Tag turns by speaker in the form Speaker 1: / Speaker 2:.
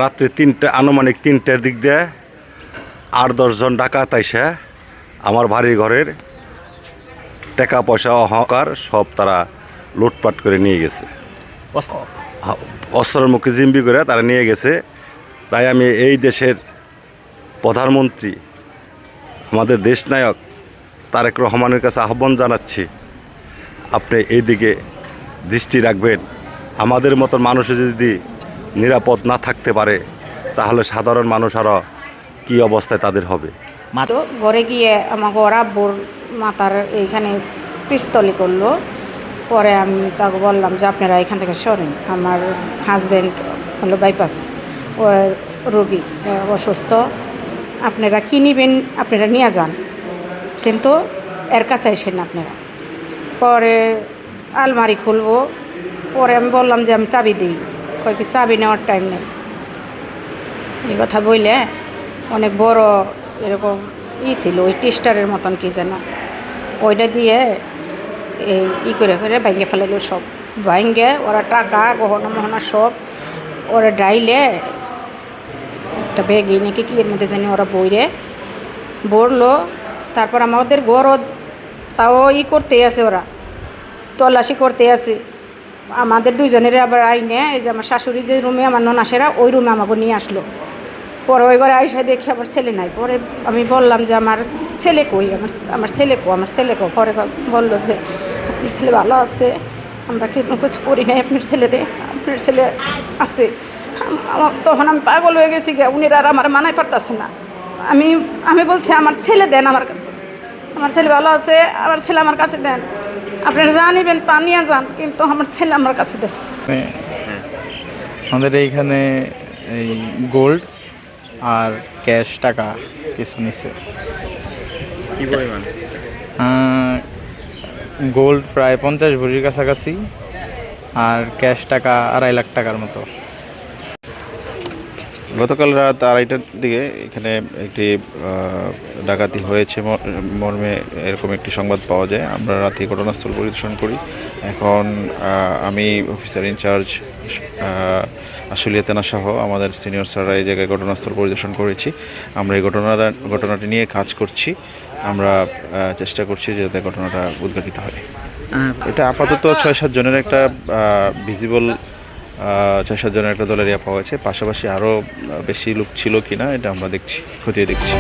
Speaker 1: রাত্রে আনুমানিক 3টার দিক দিয়ে 8-10 জন ডাকাত আইসা আমার বাড়ি ঘরের টাকা পয়সা অহংকার সব তারা লুটপাট করে নিয়ে গেছে। অস্ত্রের মুখে জিম্বি করে তারা নিয়ে গেছে। তাই আমি এই দেশের প্রধানমন্ত্রী, আমাদের দেশনায়ক তারেক রহমানের কাছে আহ্বান জানাচ্ছি, আপনি এই দিকে দৃষ্টি রাখবেন। আমাদের মতন মানুষ যদি নিরাপদ না থাকতে পারে তাহলে সাধারণ মানুষ আরও কী অবস্থায় তাদের হবে।
Speaker 2: তো ঘরে গিয়ে আমাকে ওরা বোর মাথার এইখানে পিস্তলি করলো। পরে আমি তাকে বললাম যে আপনারা এখান থেকে সরেন, আমার হাজব্যান্ড হলো বাইপাস রোগী, অসুস্থ, আপনারা কী নেবেন আপনারা নিয়ে যান, কিন্তু এর কাছে আসেন আপনারা। পরে আলমারি খুলবো, পরে আমি বললাম যে আমি চাবি দিই, কয় কি চাবি নেওয়ার টাইম নেই। এই কথা বললে অনেক বড় এরকম ছিল, ওই টেস্টারের মতন কি যেন, ওইটা দিয়ে এই করে ভাঙে ফেলাইলো সব। ভাঙে ওরা টাকা গহনা মহনা সব ওরা ডাইলে একটা ব্যাগে নাকি কি এর মধ্যে জানি ওরা বললো। তারপর আমাদের গড় তাও করতে আছে, ওরা তল্লাশি করতে আছে আমাদের দুইজনের। আবার আইনে এই যে আমার শাশুড়ি যে রুমে আমার ননাসেরা ওই রুমে আমাকে নিয়ে আসলো। পরে ওই ঘরে আইসা দেখি আমার ছেলে নাই। পরে আমি বললাম যে আমার ছেলে কই, আমার ছেলে কো। পরে বললো যে আপনার ছেলে ভালো আছে, আমরা কিছু করি নাই, আপনার ছেলে আছে। তখন আমি পাগল হয়ে গেছি গে, উনি আর আমার মানায় পারতেছে না। আমি বলছি আমার ছেলে দেন আমার কাছে, আমার ছেলে ভালো আছে, আমার ছেলে আমার কাছে দেন, আপনারা যা নিবেন তা নিয়ে যান, কিন্তু আমার ছেলে আমার কাছে দেন।
Speaker 3: আমাদের এইখানে এই গোল্ড আর ক্যাশ টাকা কিছু নিচ্ছে।
Speaker 4: কি পরিমাণ?
Speaker 3: গোল্ড প্রায় 50 ভরির কাছাকাছি, আর ক্যাশ টাকা 2.5 লাখ টাকার মতো।
Speaker 4: গতকাল রাত 2:30টার দিকে এখানে একটি ডাকাতি হয়েছে মর্মে এরকম একটি সংবাদ পাওয়া যায়। আমরা রাতে ঘটনাস্থল পরিদর্শন করি। এখন আমি অফিসার ইনচার্জ আশুলিয়া থানা সহ আমাদের সিনিয়র স্যাররা এই জায়গায় ঘটনাস্থল পরিদর্শন করেছি। আমরা এই ঘটনাটি নিয়ে কাজ করছি। আমরা চেষ্টা করছি যাতে ঘটনাটা উদ্ঘাটিত হয়। এটা আপাতত 6-7 জনের একটা ভিজিবল 6-7 জনের একটা দলের পাওয়া গেছে। পাশাপাশি আরও বেশি লোক ছিল কিনা এটা আমরা খতিয়ে দেখছি।